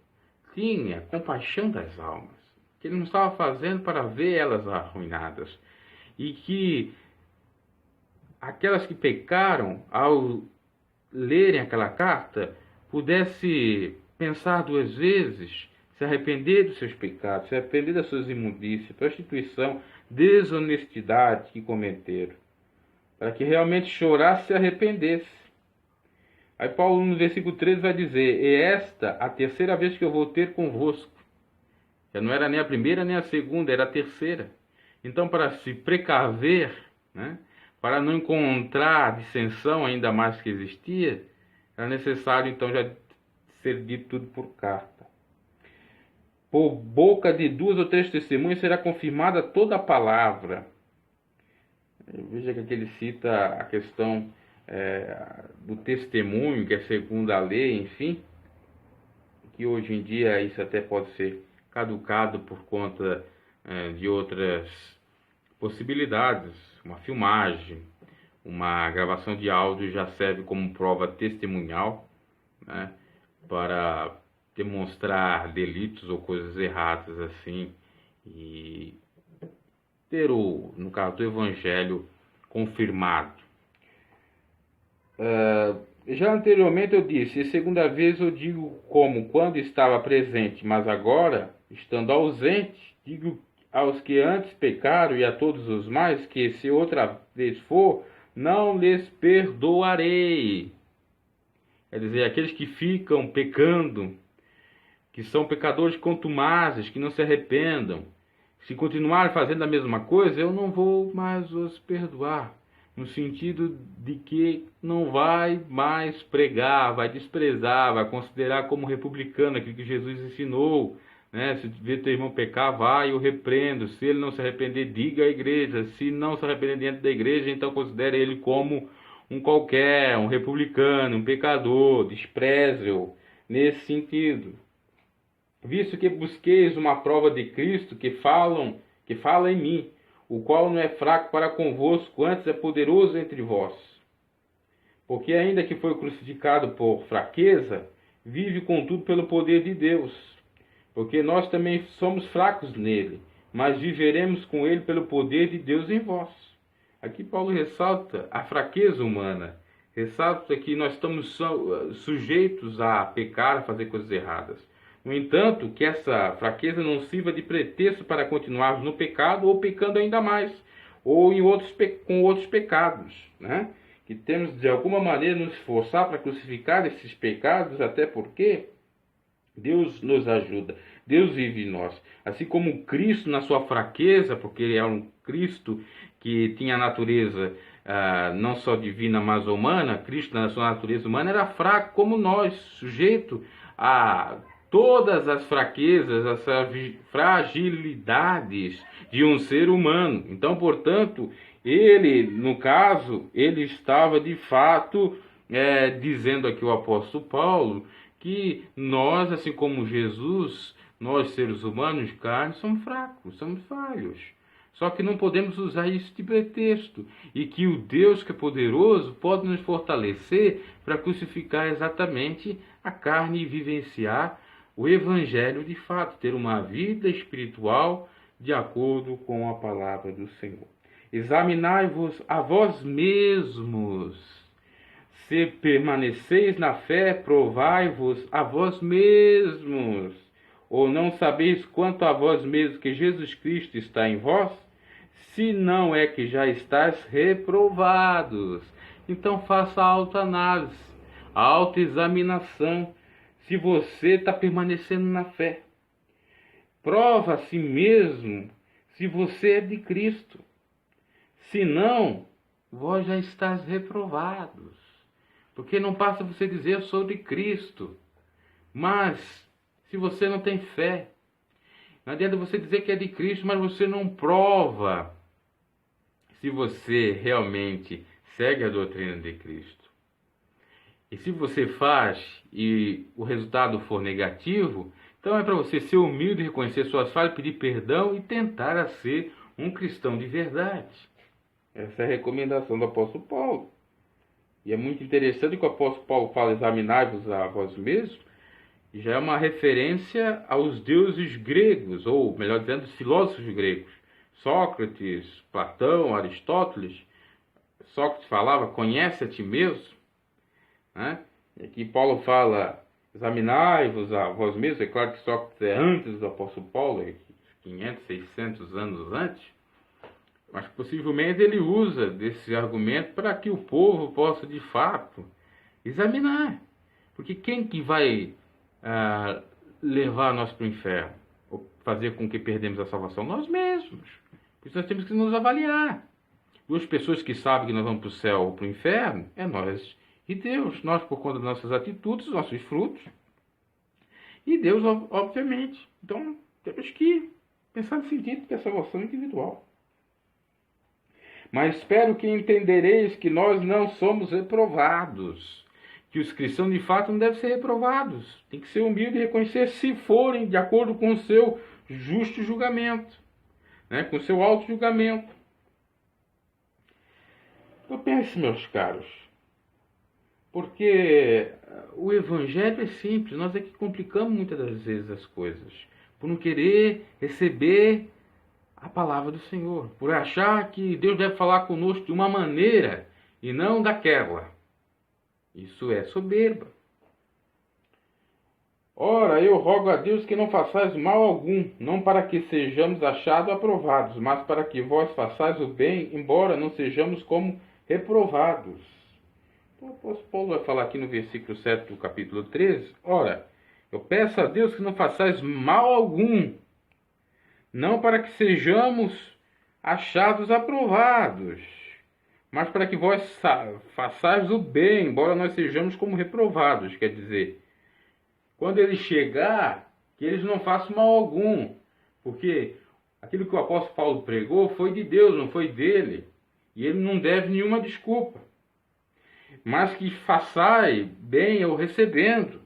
tinha compaixão das almas, que ele não estava fazendo para ver elas arruinadas, e que aquelas que pecaram, ao lerem aquela carta, pudesse pensar duas vezes, se arrepender dos seus pecados, se arrepender das suas imundícias, prostituição, desonestidade que cometeram, para que realmente chorasse e se arrependesse. Aí Paulo no versículo 13 vai dizer: é esta a terceira vez que eu vou ter convosco. Já não era nem a primeira nem a segunda, era a terceira. Então, para se precaver, né, para não encontrar dissensão ainda mais que existia, era necessário então já ser dito tudo por carta. Por boca de 2 ou 3 testemunhas será confirmada toda a palavra. Veja que aqui ele cita a questão do testemunho, que é segundo a lei, enfim, que hoje em dia isso até pode ser caducado por conta de outras possibilidades. Uma filmagem, uma gravação de áudio já serve como prova testemunhal, né, para demonstrar delitos ou coisas erradas assim, e ter no caso, o evangelho confirmado. Já anteriormente eu disse, e segunda vez eu digo como quando estava presente, mas agora, estando ausente, digo aos que antes pecaram e a todos os mais, que se outra vez for, não lhes perdoarei. Quer dizer, aqueles que ficam pecando, que são pecadores contumazes, que não se arrependam, se continuarem fazendo a mesma coisa, eu não vou mais os perdoar. No sentido de que não vai mais pregar, vai desprezar, vai considerar como republicano aquilo que Jesus ensinou. Né? Se vê teu irmão pecar, vai e o repreendo. Se ele não se arrepender, diga à igreja. Se não se arrepender diante da igreja, então considere ele como um qualquer, um republicano, um pecador, despreze-o nesse sentido. Visto que busqueis uma prova de Cristo que fala em mim, o qual não é fraco para convosco, antes é poderoso entre vós. Porque ainda que foi crucificado por fraqueza, vive contudo pelo poder de Deus. Porque nós também somos fracos nele, mas viveremos com ele pelo poder de Deus em vós. Aqui Paulo ressalta a fraqueza humana, ressalta que nós estamos sujeitos a pecar, a fazer coisas erradas. No entanto, que essa fraqueza não sirva de pretexto para continuarmos no pecado ou pecando ainda mais, ou com outros pecados, né? Que temos de alguma maneira nos esforçar para crucificar esses pecados, até porque Deus nos ajuda, Deus vive em nós. Assim como Cristo na sua fraqueza, porque ele é um Cristo que tinha a natureza não só divina, mas humana, Cristo na sua natureza humana era fraco como nós, sujeito a todas as fraquezas, as fragilidades de um ser humano. Então, portanto, ele, no caso, ele estava de fato dizendo aqui o apóstolo Paulo que nós, assim como Jesus, nós seres humanos de carne, somos fracos, somos falhos. Só que não podemos usar isso de pretexto. E que o Deus que é poderoso pode nos fortalecer para crucificar exatamente a carne e vivenciar o Evangelho de fato, ter uma vida espiritual de acordo com a palavra do Senhor. Examinai-vos a vós mesmos. Se permaneceis na fé, provai-vos a vós mesmos. Ou não sabeis quanto a vós mesmos que Jesus Cristo está em vós? Se não é que já estáis reprovados. Então faça a autoanálise, a autoexaminação. Se você está permanecendo na fé, prova a si mesmo se você é de Cristo. Se não, vós já estáis reprovados. Porque não basta você dizer eu sou de Cristo. Mas, se você não tem fé, não adianta você dizer que é de Cristo, mas você não prova se você realmente segue a doutrina de Cristo. E se você faz e o resultado for negativo, então é para você ser humilde, reconhecer suas falhas, pedir perdão e tentar a ser um cristão de verdade. Essa é a recomendação do apóstolo Paulo. E é muito interessante que o apóstolo Paulo fala, examinai-vos a vós mesmos, e já é uma referência aos deuses gregos, ou melhor dizendo, os filósofos gregos. Sócrates, Platão, Aristóteles. Sócrates falava, conhece a ti mesmo. Né? E aqui Paulo fala, examinai-vos a vós mesmos. É claro que Sócrates é antes do apóstolo Paulo, é 500, 600 anos antes. Mas possivelmente ele usa desse argumento para que o povo possa de fato examinar. Porque quem que vai levar nós para o inferno? Ou fazer com que perdemos a salvação? Nós mesmos. Por isso nós temos que nos avaliar. Duas pessoas que sabem que nós vamos para o céu ou para o inferno, é nós e Deus. Nós por conta das nossas atitudes, dos nossos frutos. E Deus, obviamente. Então temos que pensar no sentido que é a salvação individual. Mas espero que entendereis que nós não somos reprovados. Que os cristãos de fato não devem ser reprovados. Tem que ser humilde e reconhecer se forem de acordo com o seu justo julgamento. Né? Com o seu auto julgamento. Então pense, meus caros. Porque o evangelho é simples. Nós é que complicamos muitas das vezes as coisas. Por não querer receber a palavra do Senhor, por achar que Deus deve falar conosco de uma maneira e não daquela. Isso é soberba. Ora, eu rogo a Deus que não façais mal algum, não para que sejamos achados aprovados, mas para que vós façais o bem, embora não sejamos como reprovados. Então, o apóstolo Paulo vai falar aqui no versículo 7 do capítulo 13, ora, eu peço a Deus que não façais mal algum, não para que sejamos achados aprovados, mas para que vós façais o bem, embora nós sejamos como reprovados. Quer dizer, quando ele chegar, que eles não façam mal algum, porque aquilo que o apóstolo Paulo pregou foi de Deus, não foi dele, e ele não deve nenhuma desculpa, mas que façai bem eu recebendo,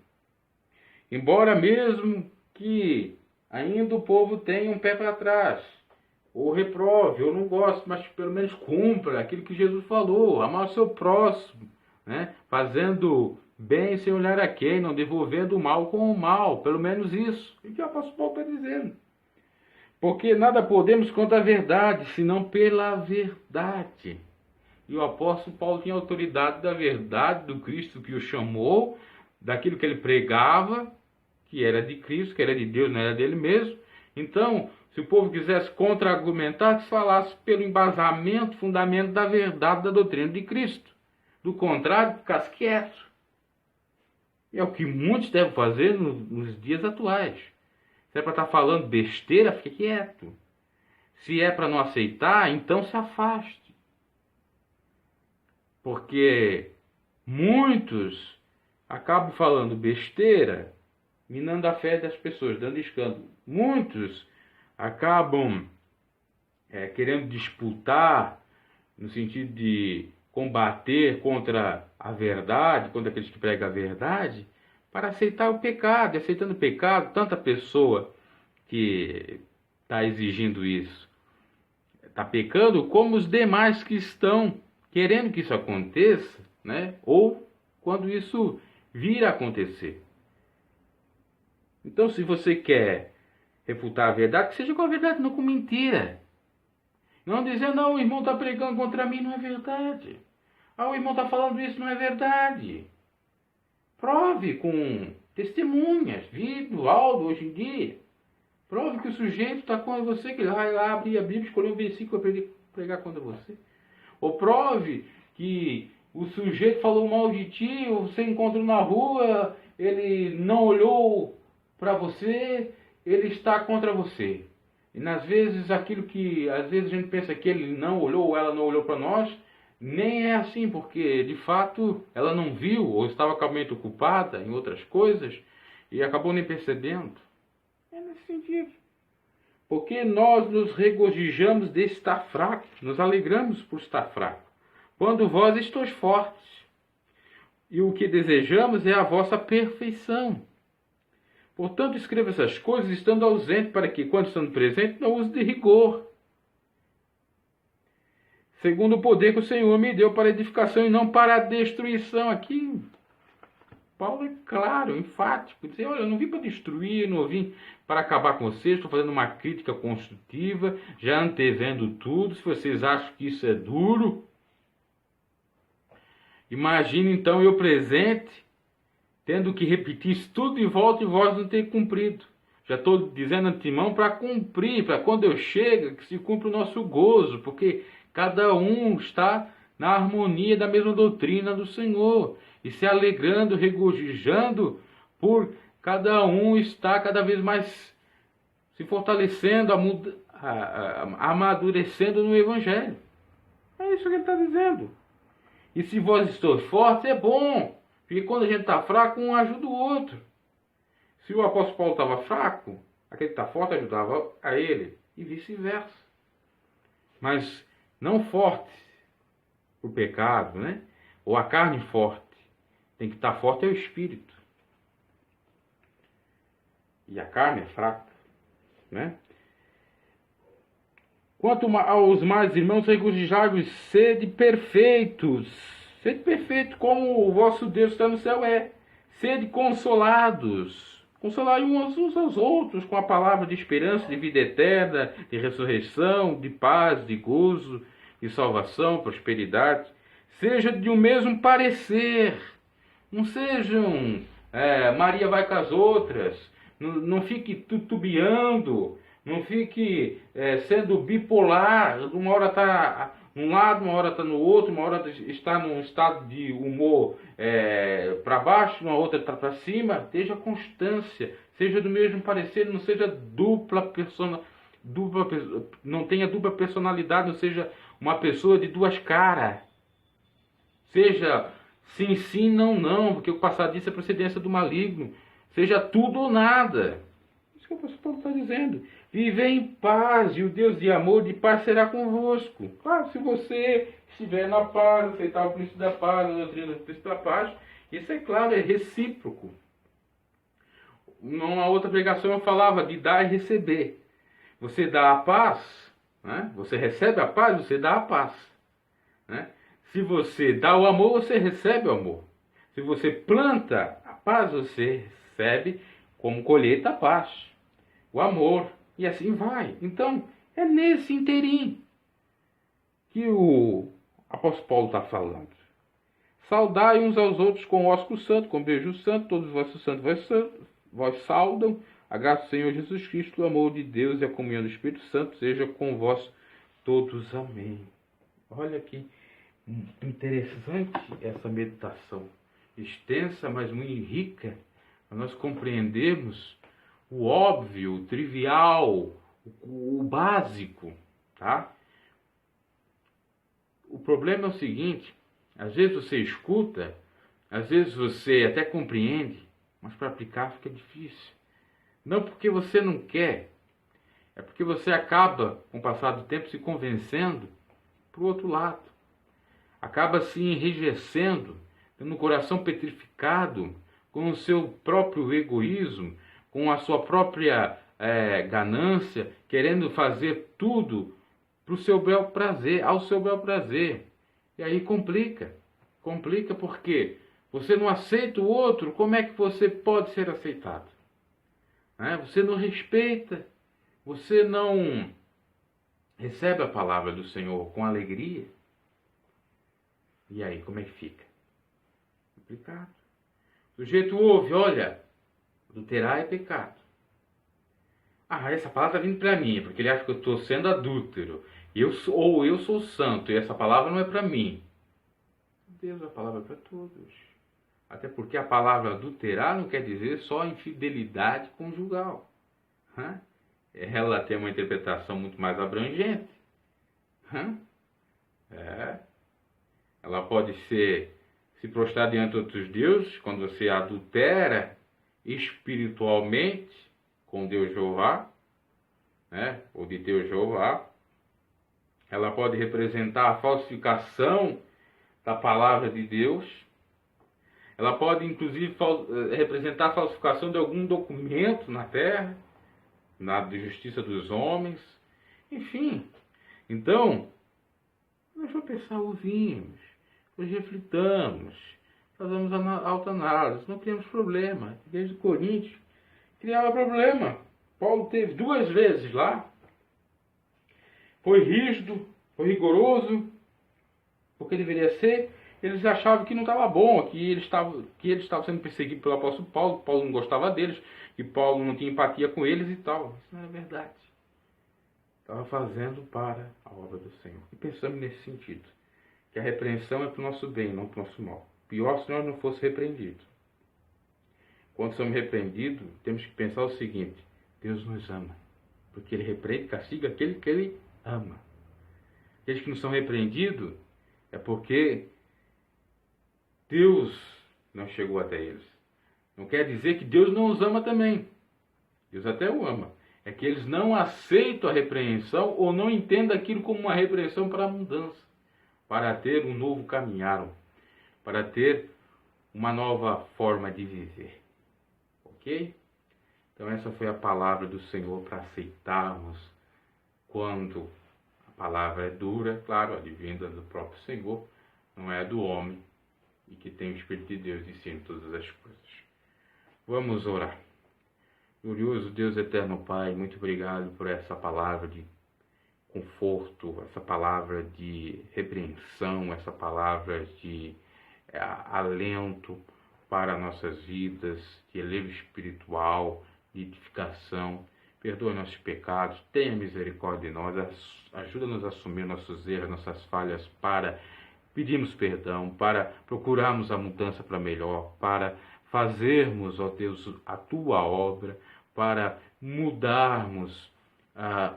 embora mesmo que ainda o povo tenha um pé para trás, ou reprove, ou não goste, mas pelo menos cumpra aquilo que Jesus falou, amar o seu próximo, né? Fazendo bem sem olhar a quem, não devolvendo o mal com o mal, pelo menos isso. E que o apóstolo Paulo está dizendo. Porque nada podemos contra a verdade, senão pela verdade. E o apóstolo Paulo tinha autoridade da verdade, do Cristo que o chamou, daquilo que ele pregava, que era de Cristo, que era de Deus, não era dele mesmo. Então, se o povo quisesse contra-argumentar, que falasse pelo embasamento, fundamento da verdade da doutrina de Cristo. Do contrário, ficasse quieto. E é o que muitos devem fazer nos dias atuais. Se é para estar falando besteira, fique quieto. Se é para não aceitar, então se afaste. Porque muitos acabam falando besteira, minando a fé das pessoas, dando escândalo. Muitos acabam querendo disputar, no sentido de combater contra a verdade, contra aqueles que pregam a verdade, para aceitar o pecado. E aceitando o pecado, tanta pessoa que está exigindo isso está pecando, como os demais que estão querendo que isso aconteça, né? Ou quando isso vir a acontecer. Então, se você quer refutar a verdade, que seja com a verdade, não com mentira. Não dizer, não, o irmão está pregando contra mim, não é verdade. Ah, o irmão está falando isso, não é verdade. Prove com testemunhas, vídeo, áudio, hoje em dia. Prove que o sujeito está com você, que ele vai lá abrir a Bíblia, escolher um versículo para pregar contra você. Ou prove que o sujeito falou mal de ti, ou você encontrou na rua, ele não olhou para você, ele está contra você. E às vezes aquilo que às vezes a gente pensa que ele não olhou ou ela não olhou para nós, nem é assim, porque de fato ela não viu ou estava com a mente ocupada em outras coisas e acabou nem percebendo. É nesse sentido. Porque nós nos regozijamos de estar fraco, nos alegramos por estar fraco, quando vós estáis fortes. E o que desejamos é a vossa perfeição. Portanto, escreva essas coisas estando ausente, para que, quando estando presente, não use de rigor, segundo o poder que o Senhor me deu para edificação e não para a destruição. Aqui, Paulo é claro, enfático, dizer, olha, eu não vim para destruir, não vim para acabar com vocês, estou fazendo uma crítica construtiva, já antevendo tudo. Se vocês acham que isso é duro, imagine então eu presente, tendo que repetir isso tudo de volta e vós não ter cumprido. Já estou dizendo antemão para cumprir, para quando eu chego, que se cumpra o nosso gozo, porque cada um está na harmonia da mesma doutrina do Senhor, e se alegrando, regozijando, por cada um estar cada vez mais se fortalecendo, amadurecendo no Evangelho. É isso que ele está dizendo. E se vós estáis fortes, é bom. Porque quando a gente está fraco, um ajuda o outro. Se o apóstolo Paulo estava fraco, aquele que está forte ajudava a ele. E vice-versa. Mas não forte o pecado, né? Ou a carne forte. Tem que estar forte é o espírito. E a carne é fraca, né? Quanto aos mais irmãos, regozijai-vos, sede perfeitos. Sede perfeito, como o vosso Deus está no céu é. Sede consolados, Consolai uns aos outros com a palavra de esperança, de vida eterna, de ressurreição, de paz, de gozo, de salvação, prosperidade. Seja de um mesmo parecer. Não sejam Maria vai com as outras. Não fique tutubiando. Não fique sendo bipolar. Uma hora está num lado, uma hora está no outro, uma hora está num estado de humor para baixo, uma outra está para cima. Esteja constância, seja do mesmo parecer, não seja não tenha dupla personalidade, não seja uma pessoa de duas caras. Seja sim, sim, não, não, porque o passadiço é procedência do maligno. Seja tudo ou nada. Isso que o apóstolo Paulo está dizendo. Viver em paz, e o Deus de amor, de paz será convosco. Claro, se você estiver na paz, aceitar o princípio da paz, a doutrina do princípio da paz, isso é claro, é recíproco. Numa outra pregação eu falava de dar e receber. Você dá a paz, né? Você recebe a paz, você dá a paz. Né? Se você dá o amor, você recebe o amor. Se você planta a paz, você recebe como colheita a paz, o amor. E assim vai. Então, é nesse interim que o apóstolo Paulo está falando. Saudai uns aos outros com ósculo santo, com beijo santo, todos os vossos santos vós saudam. A graça do Senhor Jesus Cristo, o amor de Deus e a comunhão do Espírito Santo seja com vós todos. Amém. Olha que interessante essa meditação. Extensa, mas muito rica. Para nós compreendermos o óbvio, o trivial, o básico, tá? O problema é o seguinte, às vezes você escuta, às vezes você até compreende, mas para aplicar fica difícil. Não porque você não quer, é porque você acaba, com o passar do tempo, se convencendo para o outro lado. Acaba se enrijecendo, tendo o coração petrificado com o seu próprio egoísmo, com a sua própria ganância, querendo fazer tudo pro seu bel prazer, ao seu bel prazer. E aí complica. Complica porque você não aceita o outro, como é que você pode ser aceitado? Você não respeita, você não recebe a palavra do Senhor com alegria. E aí, como é que fica? Complicado. O sujeito ouve, olha, adulterar é pecado. Essa palavra está vindo para mim, porque ele acha que eu estou sendo adúltero. Ou eu sou santo, e essa palavra não é para mim. Deus, a palavra é para todos. Até porque a palavra adulterar não quer dizer só infidelidade conjugal. Ela tem uma interpretação muito mais abrangente. Ela pode ser se prostrar diante de outros deuses, quando você adultera espiritualmente com Deus Jeová, ou de Deus Jeová. Ela pode representar a falsificação da palavra de Deus. Ela pode, inclusive, representar a falsificação de algum documento na terra, na justiça dos homens. Enfim, então, nós vamos pensar, ouvimos, nós reflitamos, fazemos autoanálise, não criamos problema. Desde Coríntios, criava problema. Paulo teve 2 vezes lá, foi rígido, foi rigoroso, porque deveria ser. Eles achavam que não estava bom, que eles estavam sendo perseguidos pelo apóstolo Paulo, que Paulo não gostava deles, que Paulo não tinha empatia com eles e tal. Isso não é verdade. Estava fazendo para a obra do Senhor. E pensamos nesse sentido, que a repreensão é para o nosso bem, não para o nosso mal. Pior se nós não fosse repreendidos. Quando somos repreendidos, temos que pensar o seguinte: Deus nos ama, porque Ele repreende e castiga aquele que Ele ama. Aqueles que não são repreendidos é porque Deus não chegou até eles. Não quer dizer que Deus não os ama também. Deus até o ama. É que eles não aceitam a repreensão ou não entendem aquilo como uma repreensão para a mudança, para ter um novo caminhar, para ter uma nova forma de viver. Ok? Então essa foi a palavra do Senhor para aceitarmos quando a palavra é dura, claro, advinda do próprio Senhor, não é do homem, e que tem o Espírito de Deus ensina todas as coisas. Vamos orar. Glorioso Deus eterno Pai, muito obrigado por essa palavra de conforto, essa palavra de repreensão, essa palavra de alento para nossas vidas, de elevo espiritual, de edificação. Perdoa nossos pecados, tenha misericórdia de nós, ajuda-nos a assumir nossos erros, nossas falhas, para pedirmos perdão, para procurarmos a mudança para melhor, para fazermos, ó Deus, a Tua obra, para mudarmos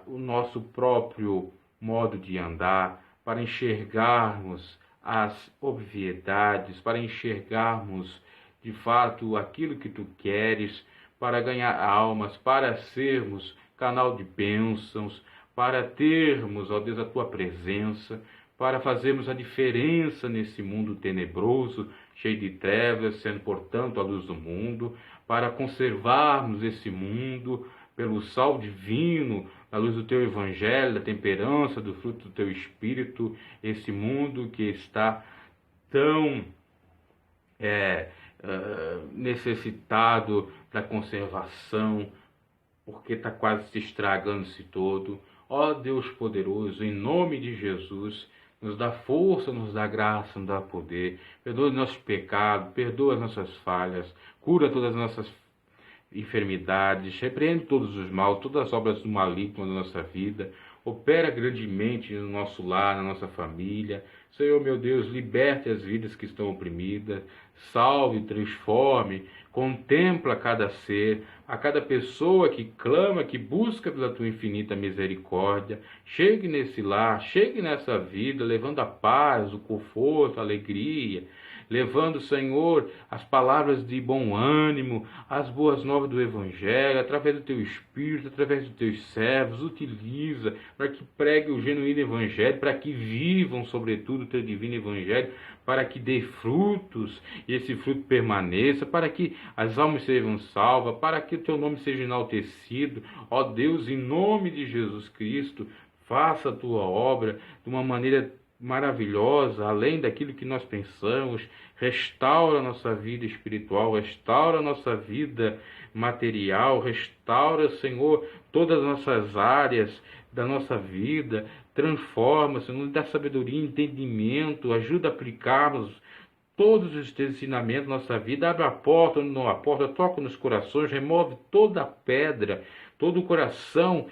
o nosso próprio modo de andar, para enxergarmos as obviedades, para enxergarmos de fato aquilo que Tu queres, para ganhar almas, para sermos canal de bênçãos, para termos, ó Deus, a Tua presença, para fazermos a diferença nesse mundo tenebroso, cheio de trevas, sendo, portanto, a luz do mundo, para conservarmos esse mundo pelo sal divino, a luz do Teu Evangelho, da temperança, do fruto do Teu Espírito, esse mundo que está tão necessitado da conservação, porque está quase se estragando-se todo. Ó Deus poderoso, em nome de Jesus, nos dá força, nos dá graça, nos dá poder. Perdoa os nossos pecados, perdoa as nossas falhas, cura todas as nossas enfermidades, repreende todos os mal, todas as obras do maligno na nossa vida, opera grandemente no nosso lar, na nossa família. Senhor, meu Deus, liberte as vidas que estão oprimidas, salve, transforme, contempla cada ser, a cada pessoa que clama, que busca pela Tua infinita misericórdia. Chegue nesse lar, chegue nessa vida, levando a paz, o conforto, a alegria, levando, Senhor, as palavras de bom ânimo, as boas novas do Evangelho, através do Teu Espírito, através dos Teus servos. Utiliza para que pregue o genuíno Evangelho, para que vivam, sobretudo, o Teu divino Evangelho, para que dê frutos e esse fruto permaneça, para que as almas sejam salvas, para que o Teu nome seja enaltecido. Ó Deus, em nome de Jesus Cristo, faça a Tua obra de uma maneira maravilhosa, além daquilo que nós pensamos. Restaura a nossa vida espiritual, restaura a nossa vida material, restaura, Senhor, todas as nossas áreas da nossa vida, transforma, Senhor, dá sabedoria e entendimento, ajuda a aplicarmos todos os teus ensinamentos na nossa vida. Abre a porta onde não há porta, toca nos corações, remove toda a pedra, todo o coração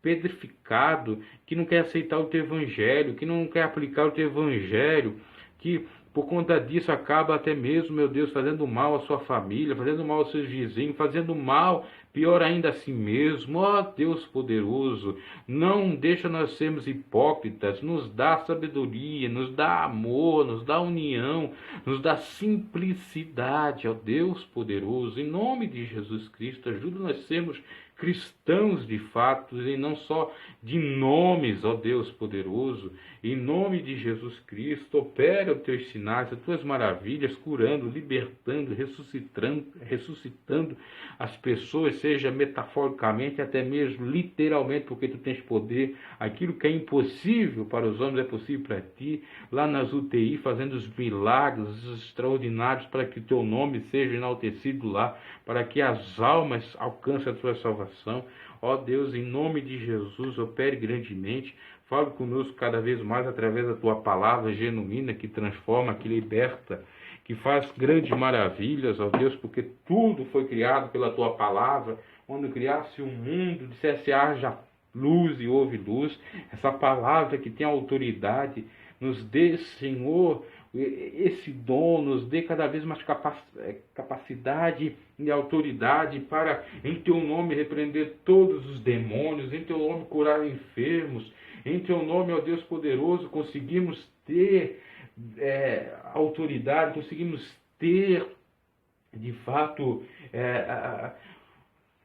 pedrificado, que não quer aceitar o Teu Evangelho, que não quer aplicar o Teu Evangelho, que por conta disso acaba até mesmo, meu Deus, fazendo mal à sua família, fazendo mal aos seus vizinhos, fazendo mal, pior ainda, a si mesmo. Ó Deus poderoso, não deixa nós sermos hipócritas, nos dá sabedoria, nos dá amor, nos dá união, nos dá simplicidade. Ó Deus poderoso, em nome de Jesus Cristo, ajuda nós a sermos cristãos de fato, e não só de nomes. Ó Deus poderoso, em nome de Jesus Cristo, opera os Teus sinais, as Tuas maravilhas, curando, libertando, ressuscitando as pessoas, seja metaforicamente, até mesmo literalmente, porque Tu tens poder. Aquilo que é impossível para os homens é possível para Ti, lá nas UTI, fazendo os milagres, os extraordinários, para que o Teu nome seja enaltecido lá, para que as almas alcancem a Tua salvação. Ó Deus, em nome de Jesus, opere grandemente. Fale conosco cada vez mais através da Tua palavra genuína, que transforma, que liberta, que faz grandes maravilhas, ó Deus, porque tudo foi criado pela Tua palavra. Quando criasse o mundo, dissesse haja luz e houve luz. Essa palavra que tem autoridade, nos dê, Senhor, esse dom, nos dê cada vez mais capacidade e autoridade para, em Teu nome, repreender todos os demônios, em Teu nome, curar enfermos, em Teu nome, ó Deus poderoso, conseguimos ter autoridade, conseguimos ter, de fato,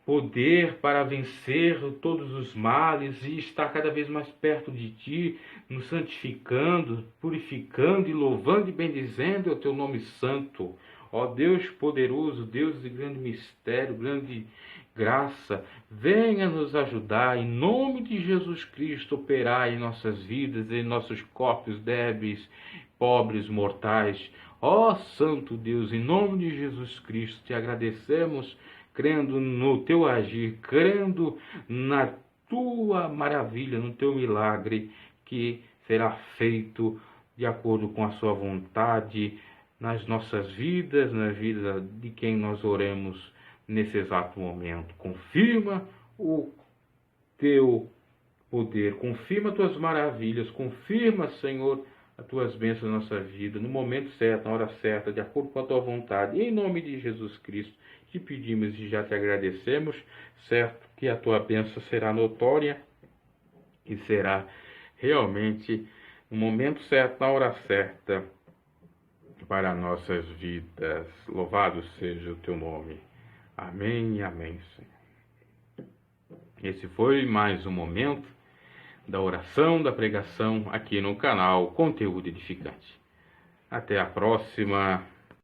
poder para vencer todos os males e estar cada vez mais perto de Ti, nos santificando, purificando e louvando e bendizendo o Teu nome santo. Ó Deus poderoso, Deus de grande mistério, grande graça, venha nos ajudar, em nome de Jesus Cristo, operar em nossas vidas, em nossos corpos débeis, pobres, mortais. Ó Santo Deus, em nome de Jesus Cristo, Te agradecemos crendo no teu agir, crendo na tua maravilha, no teu milagre, que será feito de acordo com a sua vontade nas nossas vidas, na vida de quem nós oremos nesse exato momento. Confirma o teu poder, confirma tuas maravilhas, confirma, Senhor, as tuas bênçãos na nossa vida, no momento certo, na hora certa, de acordo com a tua vontade. E em nome de Jesus Cristo, te pedimos e já te agradecemos, certo, que a tua bênção será notória e será realmente no momento certo, na hora certa, para nossas vidas. Louvado seja o teu nome. Amém e amém, Senhor. Esse foi mais um momento da oração, da pregação aqui no canal Conteúdo Edificante. Até a próxima.